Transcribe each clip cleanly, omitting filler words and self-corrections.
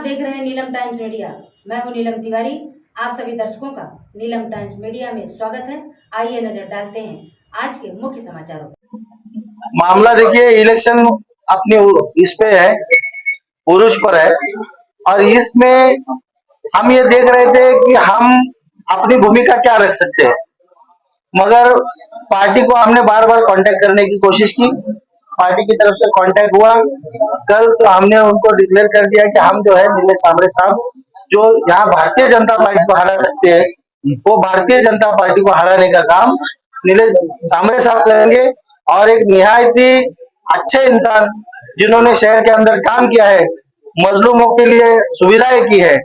देख रहे हैं नीलम टाइम्स मीडिया। मैं हूं नीलम तिवारी। आप सभी दर्शकों का नीलम टाइम्स मीडिया में स्वागत है। आइए नजर डालते हैं आज के मुख्य समाचारों पर। मामला देखिए, इलेक्शन अपने इस पे है, पुरुष पर है, और इसमें हम ये देख रहे थे कि हम अपनी भूमिका क्या रख सकते हैं, मगर पार्टी को हमने बार बार कांटेक्ट करने की कोशिश की। पार्टी की तरफ से कांटेक्ट हुआ। कल तो हमने उनको डिक्लेयर कर दिया कि हम जो है नीलेश सांबरे साहब जो यहाँ भारतीय जनता पार्टी को हरा सकते हैं, वो भारतीय जनता पार्टी को हराने का काम नीलेश सांबरे साहब करेंगे। और एक निहायत ही अच्छे इंसान जिन्होंने शहर के अंदर काम किया है, मजलूमों के लिए सुविधाएं की है,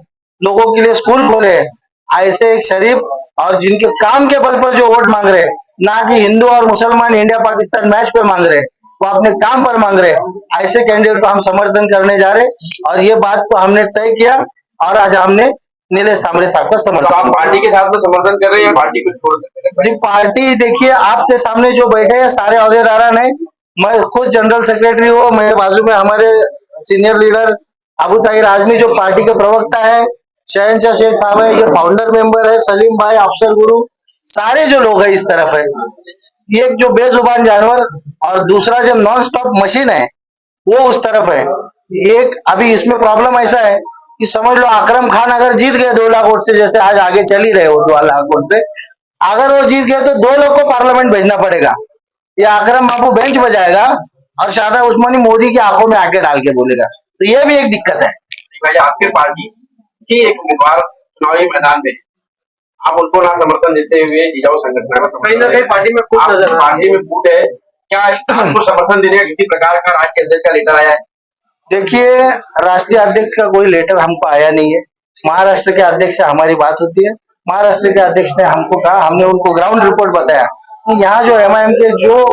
लोगों के लिए स्कूल खोले हैं, ऐसे एक शरीफ और जिनके काम के बल पर जो वोट मांग रहे हैं, ना कि हिंदू और मुसलमान इंडिया पाकिस्तान मैच पे मांग रहे हैं, वो अपने काम पर मांग रहे हैं, ऐसे कैंडिडेट को हम समर्थन करने जा रहे हैं। और ये बात को हमने तय किया और आज हमने नीलेश सांबरे साहब का समर्थन। आप पार्टी के साथ में समर्थन कर रहे हैं, पार्टी को छोड़ कर? जी, पार्टी देखिए, आपके सामने जो बैठे हैं सारे अहदेदारान है। मैं खुद जनरल सेक्रेटरी हूँ, मेरे बाजू में हमारे सीनियर लीडर अबू ताहिर आजमी जो पार्टी के प्रवक्ता है, शहनशाह शेख साहब है, ये फाउंडर मेंबर है, सलीम भाई, अफसर गुरु, सारे जो लोग हैं इस तरफ है। एक जो बेजुबान जानवर और दूसरा जो नॉन स्टॉप मशीन है वो उस तरफ है। एक अभी इसमें प्रॉब्लम ऐसा है कि समझ लो अकरम खान अगर जीत गए 2 लाख वोट से, जैसे आज आगे चल ही रहे हो 2 लाख वोट से, अगर वो जीत गए तो 2 लोग को पार्लियामेंट भेजना पड़ेगा, या अकरम बाबू बेंच बजाएगा और शादा उस्मानी मोदी की आंखों में आके डाल के बोलेगा। तो ये भी एक दिक्कत है। भाई, आपके पार्टी की एक उम्मीदवार चुनावी मैदान में, आप उनको ना समर्थन देते हुए जिजाऊ संगठन का कहीं ना कहीं पार्टी में फूट नजर, पार्टी में फूट है क्या? आपको समर्थन देने का किसी प्रकार का राज्य अध्यक्ष का लेटर आया है? देखिए, राष्ट्रीय अध्यक्ष का कोई लेटर हमको आया नहीं है। महाराष्ट्र के अध्यक्ष से हमारी बात होती है। महाराष्ट्र के अध्यक्ष ने हमको कहा, हमने उनको ग्राउंड रिपोर्ट बताया कि यहाँ जो एमआईएम के जो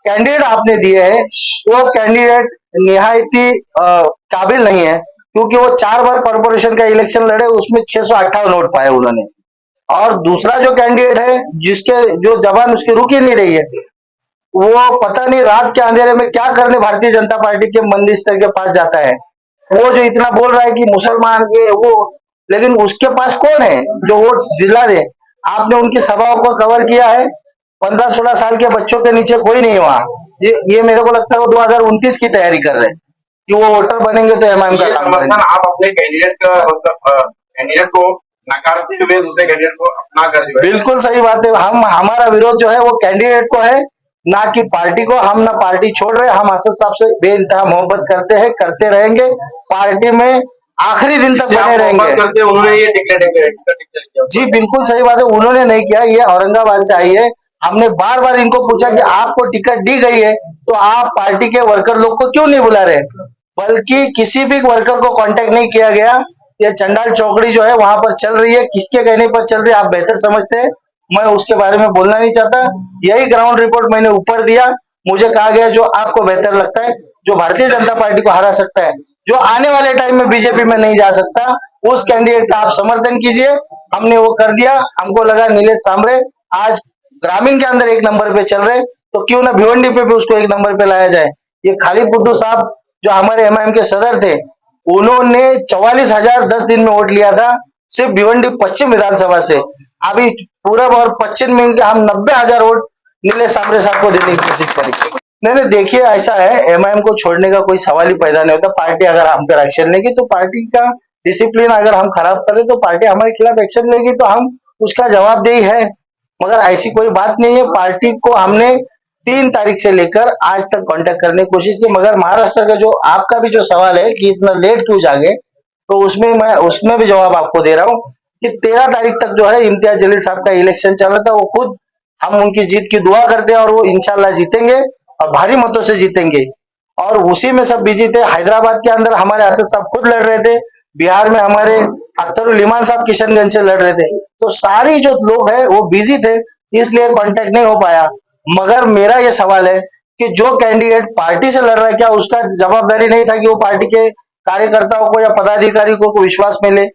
कैंडिडेट आपने दिए हैं वो कैंडिडेट निहायत ही काबिल नहीं है, क्योंकि वो 4 बार कॉर्पोरेशन का इलेक्शन लड़े, उसमें 658 वोट पाए उन्होंने। और दूसरा जो कैंडिडेट है जिसके जो जबान उसकी रुक ही नहीं रही है, वो पता नहीं रात के अंधेरे में क्या करने भारतीय जनता पार्टी के मिनिस्टर के पास जाता है। वो जो इतना बोल रहा है कि मुसलमान ये वो, लेकिन उसके पास कौन है जो वोट दिला दे? आपने उनकी सभाओं को कवर किया है, 15-16 साल के बच्चों के नीचे कोई नहीं वहां। ये मेरे को लगता है वो 2029 की तैयारी कर रहे हैं कि वो वोटर बनेंगे तो एमआईएम का काम करेंगे। आप अपने कैंडिडेट का मतलब कैंडिडेट को नकारते हुए दूसरे कैंडिडेट को अपना कर रहे हैं? बिल्कुल सही बात है। हमारा विरोध जो है वो कैंडिडेट को है, ना कि पार्टी को। हम ना पार्टी छोड़ रहे, हम असद साहब से बेइंतहा मोहब्बत करते हैं, करते रहेंगे, पार्टी में आखिरी दिन तक बने रहेंगे। करते उन्होंने ये डिक्लेयर किया? जी बिल्कुल सही बात है, उन्होंने नहीं किया, ये औरंगाबाद से आई है। हमने बार बार इनको पूछा कि आपको टिकट दी गई है तो आप पार्टी के वर्कर लोग को क्यों नहीं बुला रहे, बल्कि किसी भी वर्कर को कांटेक्ट नहीं किया गया। ये चंडाल चौकड़ी जो है वहां पर चल रही है, किसके कहने पर चल रही है आप बेहतर समझते हैं, मैं उसके बारे में बोलना नहीं चाहता। यही ग्राउंड रिपोर्ट मैंने ऊपर दिया। मुझे कहा गया जो आपको बेहतर लगता है, जो भारतीय जनता पार्टी को हरा सकता है, जो आने वाले टाइम में बीजेपी में नहीं जा सकता, उस कैंडिडेट का आप समर्थन कीजिए। हमने वो कर दिया। हमको लगा नीलेश सांबरे आज ग्रामीण के अंदर 1 नंबर पे चल रहे, तो क्यों ना भिवंडी पे भी उसको 1 नंबर पे लाया जाए। ये खालिद बुड्डू साहब जो हमारे एमआईएम के सदर थे, उन्होंने 44,000 10 दिन में वोट लिया था सिर्फ भिवंडी पश्चिम विधानसभा से। अभी पूरब और पश्चिम में हम 90,000 वोट नीलेश सांबरे साहब को देने की कोशिश करेंगे। नहीं, देखिए ऐसा है, एमआईएम को छोड़ने का कोई सवाल ही पैदा नहीं होता। पार्टी अगर हम पर एक्शन लेगी तो पार्टी का डिसिप्लिन अगर हम खराब करें तो पार्टी हमारे खिलाफ एक्शन लेगी, तो हम उसका जवाबदेही है। मगर ऐसी कोई बात नहीं है। पार्टी को हमने 3 तारीख से लेकर आज तक कांटेक्ट करने की कोशिश की, मगर महाराष्ट्र का जो आपका भी जो सवाल है कि इतना लेट क्यों जागे, तो उसमें भी जवाब आपको दे रहा हूँ कि 13 तारीख तक जो है इम्तियाज जलील साहब का इलेक्शन चल रहा था। वो खुद हम उनकी जीत की दुआ करते हैं और वो इंशाल्लाह जीतेंगे और भारी मतों से जीतेंगे। और उसी में सब बिजी थे। हैदराबाद के अंदर हमारे असद साहब खुद लड़ रहे थे, बिहार में हमारे अख्तरुल इमान साहब किशनगंज से लड़ रहे थे, तो सारी जो लोग हैं वो बिजी थे, इसलिए कांटेक्ट नहीं हो पाया। मगर मेरा ये सवाल है कि जो कैंडिडेट पार्टी से लड़ रहा है, क्या उसका जवाबदारी नहीं था कि वो पार्टी के कार्यकर्ताओं को या पदाधिकारी को विश्वास में ले?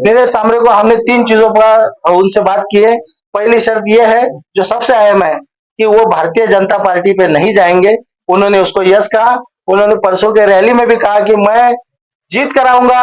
मेरे सामने को हमने 3 चीजों पर उनसे बात की है। पहली शर्त यह है जो सबसे अहम है कि वो भारतीय जनता पार्टी पे नहीं जाएंगे। उन्होंने उसको यस कहा। उन्होंने परसों के रैली में भी कहा कि मैं जीत कराऊंगा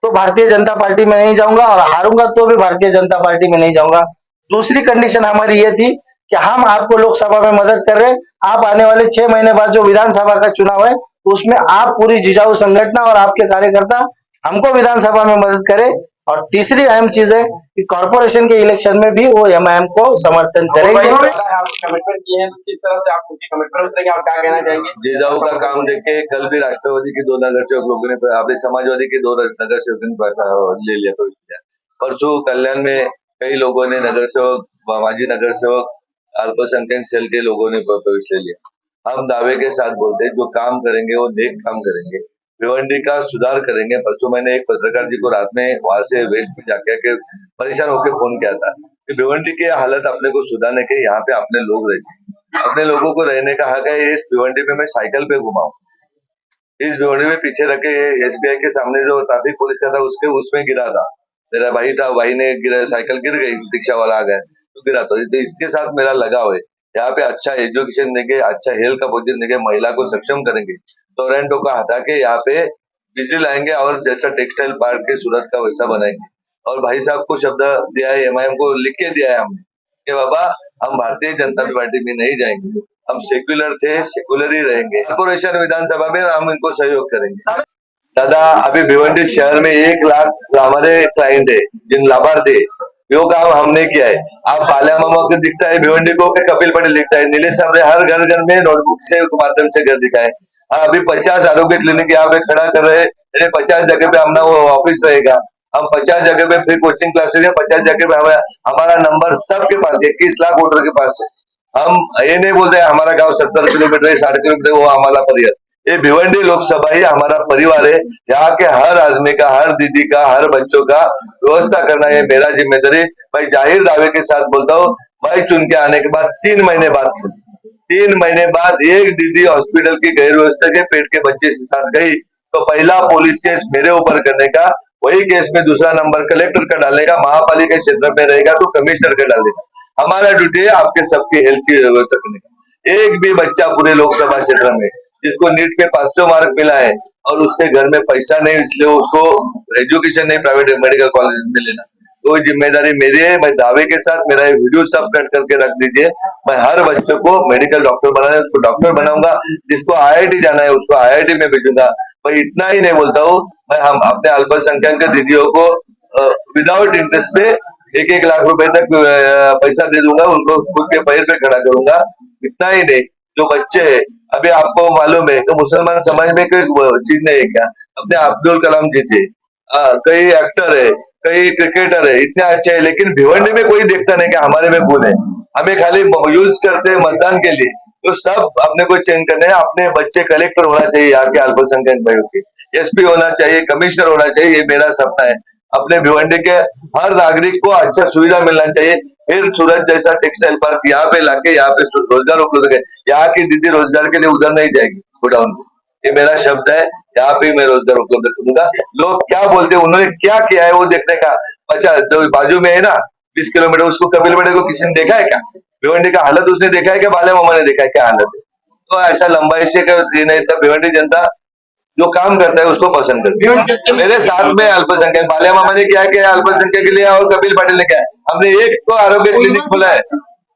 तो भारतीय जनता पार्टी में नहीं जाऊंगा, और हारूंगा तो भी भारतीय जनता पार्टी में नहीं जाऊंगा। दूसरी कंडीशन हमारी ये थी कि हम आपको लोकसभा में मदद कर रहे हैं, आप आने वाले 6 महीने बाद जो विधानसभा का चुनाव है उसमें आप पूरी जिजाऊ संगठन और आपके कार्यकर्ता हमको विधानसभा में मदद करें। और तीसरी अहम चीज है कि कॉर्पोरेशन के इलेक्शन में भी वो एमआईएम को समर्थन करेंगे। कमिटमेंट किए हैं, किस तरह से आप कमिटमेंट आप क्या कहना चाहेंगे? जिजाऊ का काम देख के कल भी राष्ट्रवादी के 2 नगर सेवक लोगों ने, आपने समाजवादी के 2 नगर सेवकों ने ले लिया, प्रवेश लिया। परसों कल्याण में कई लोगों ने नगर सेवक, माजी नगर सेवक, अल्पसंख्यक सेल के लोगों ने प्रवेश ले लिया। हम दावे के साथ बोलते हैं, जो काम करेंगे वो नेक काम करेंगे, भिवंडी का सुधार करेंगे। परसों मैंने एक पत्रकार जी को रात में वहां से वेस्ट में जाके के परेशान होकर फोन किया था कि भिवंडी की हालत अपने को सुधारने के, यहाँ पे अपने लोग रहते हैं, अपने लोगों को रहने का हक है। इस भिवंडी में मैं साइकिल पे घुमाऊं, इस भिवंडी में पीछे रखे एसबीआई के सामने जो ट्रैफिक पुलिस का था उसमें गिरा था, मेरा भाई था, भाई ने गिरा, साइकिल गिर गई, रिक्शा वाला आ गया तो गिरा। तो इसके साथ मेरा लगाव है। यहाँ पे अच्छा एजुकेशन देंगे, अच्छा हेल्थ का पोजीशन देंगे, महिला को सक्षम करेंगे, टोरेंटो का हटा के यहाँ पे बिजली लाएंगे और जैसा टेक्सटाइल पार्क के सूरत का वैसा बनाएंगे। और भाई साहब को शब्द दिया है, एमआईएम को लिख के दिया है हमने कि बाबा हम भारतीय जनता पार्टी में नहीं जाएंगे, हम सेक्युलर थे, सेक्युलर ही रहेंगे। कॉर्पोरेशन विधानसभा में हम इनको सहयोग करेंगे। दादा अभी भिवंडी शहर में 1 लाख हमारे क्लाइंट है, जिन लाभार्थी, वो काम हमने किया है। आप बाल्या मामा को दिखता है भिवंडी को, कपिल पटेल दिखता है, नीलेश साहब ने हर घर घर में नोटबुक से माध्यम से घर दिखाए। अभी 50 आरोग्य क्लिनिक यहाँ पे खड़ा कर रहे हैं, 50 जगह पे अपना वो ऑफिस रहेगा, हम 50 जगह पे फ्री कोचिंग क्लासेस है, 50 जगह पे हमारा नंबर सबके पास है, 21 लाख वोटर के पास है। हम ये नहीं बोलते हमारा गाँव 70 किलोमीटर है, 60 किलोमीटर, वो हमारा परिवार, ये भिवंडी लोकसभा ही हमारा परिवार है। यहाँ के हर आदमी का, हर दीदी का, हर बच्चों का व्यवस्था करना है मेरा जिम्मेदारी। मैं जाहिर दावे के साथ बोलता हूँ, मैं चुन के आने के बाद 3 महीने बाद एक दीदी हॉस्पिटल की गैर व्यवस्था के पेट के बच्चे के साथ गई तो पहला पुलिस केस मेरे ऊपर करने का, वही केस में दूसरा नंबर कलेक्टर का डालने का, महापालिका क्षेत्र में रहेगा तो कमिश्नर का डालने का। हमारा ड्यूटी है आपके सबकी हेल्थ की व्यवस्था करने का। एक भी बच्चा पूरे लोकसभा क्षेत्र में जिसको नीट पे 500 मार्क मिला है और उसके घर में पैसा नहीं, इसलिए उसको एजुकेशन नहीं प्राइवेट मेडिकल कॉलेज में लेना, तो जिम्मेदारी मेरी है। मैं दावे के साथ, मेरा ये वीडियो सब कट करके रख दीजिए, मैं हर बच्चों को मेडिकल डॉक्टर बनाना है उसको डॉक्टर बनाऊंगा, जिसको आईआईटी जाना है उसको आईआईटी में भेजूंगा। मैं इतना ही नहीं बोलता हूँ, मैं हम अपने अल्पसंख्यक दीदियों को विदाउट इंटरेस्ट पे 1-1 लाख रुपए तक पैसा दे दूंगा, उनको खुद के पैर पे खड़ा करूंगा। इतना ही नहीं, जो बच्चे हैं, अभी आपको मालूम है कि मुसलमान समाज में कोई चीज नहीं है क्या, अपने अब्दुल कलाम जी थे, कई एक्टर है, कई क्रिकेटर है, इतने अच्छे है, लेकिन भिवंडी में कोई देखता नहीं कि हमारे में गुण है, हमें खाली यूज करते हैं मतदान के लिए। तो सब अपने को चेंज करने हैं, अपने बच्चे कलेक्टर होना चाहिए, यहाँ के अल्पसंख्यक भाइयों के एसपी होना चाहिए, कमिश्नर होना चाहिए, ये मेरा सपना है। अपने भिवंडी के हर नागरिक को अच्छा सुविधा मिलना चाहिए। फिर सूरत जैसा टेक्सटाइल पार्क यहाँ पे लाके यहाँ पे रोजगार उपलब्ध है, यहाँ की दीदी रोजगार के लिए उधर नहीं जाएगी गोडाउन को, ये मेरा शब्द है। यहाँ पे मैं रोजगार उपलब्ध करूंगा। लोग क्या बोलते हैं, उन्होंने क्या किया है वो देखने का। अच्छा, जो बाजू में है ना 20 किलोमीटर, उसको कपिल पटेल को किसी ने देखा है क्या? भिवंडी का हालत उसने देखा है क्या? बाल्या मामा ने देखा है क्या हालत है? तो ऐसा लंबाई से नहीं था। भिवंडी जनता जो काम करता है उसको पसंद करती है। मेरे साथ में अल्पसंख्यक बाल्या मामा ने क्या किया, अल्पसंख्यक के लिए, और कपिल पटेल ने क्या, हमने एक तो आरोग्य क्लिनिक खोला है,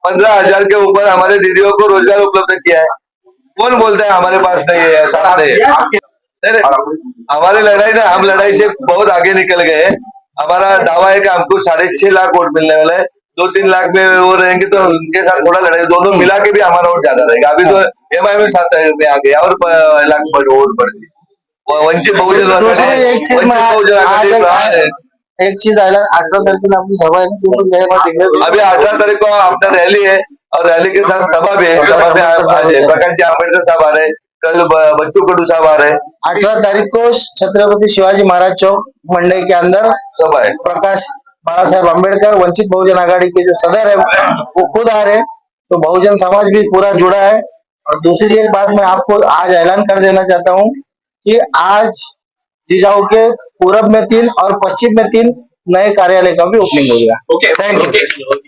15,000 के ऊपर हमारे दीदियों को रोजगार उपलब्ध किया है। कौन बोलता है हमारे पास नहीं है, ऐसा नहीं है। हमारी लड़ाई ना, हम लड़ाई से बहुत आगे निकल गए। हमारा दावा है कि हमको 6.5 लाख वोट मिलने वाला है, 2-3 लाख में वो रहेंगे तो उनके साथ थोड़ा लड़ाई, दोनों मिला के भी हमारा वोट ज्यादा रहेगा। अभी तो एमआईएम 7 में आ गया और लाख वोट बढ़ गई। वंचित बहुजन एक चीज आयला 18 तारखेला आपली सभा आहे, अभी 18 तारीख को अपना रैली है और रैली के साथ सभा भी है। सभा में प्रकाश जी आम्बेडकर साहब आ रहे हैं, कल बच्चू कडू साहब आ रहे हैं। 18 तारीख को छत्रपति शिवाजी महाराज चौक मंडई के अंदर सभा है। प्रकाश बाला साहेब आम्बेडकर वंचित बहुजन आघाड़ी के जो सदर है वो खुद आ रहे हैं, तो बहुजन समाज भी पूरा जुड़ा है। और दूसरी एक बात मैं आपको आज ऐलान कर देना चाहता हूँ कि आज जिजाऊ के पूरब में 3 और पश्चिम में 3 नए कार्यालय का भी ओपनिंग हो गया। Thank you.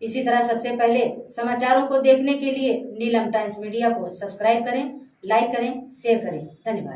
इसी तरह सबसे पहले समाचारों को देखने के लिए नीलम टाइम्स मीडिया को सब्सक्राइब करें, लाइक करें, शेयर करें। धन्यवाद।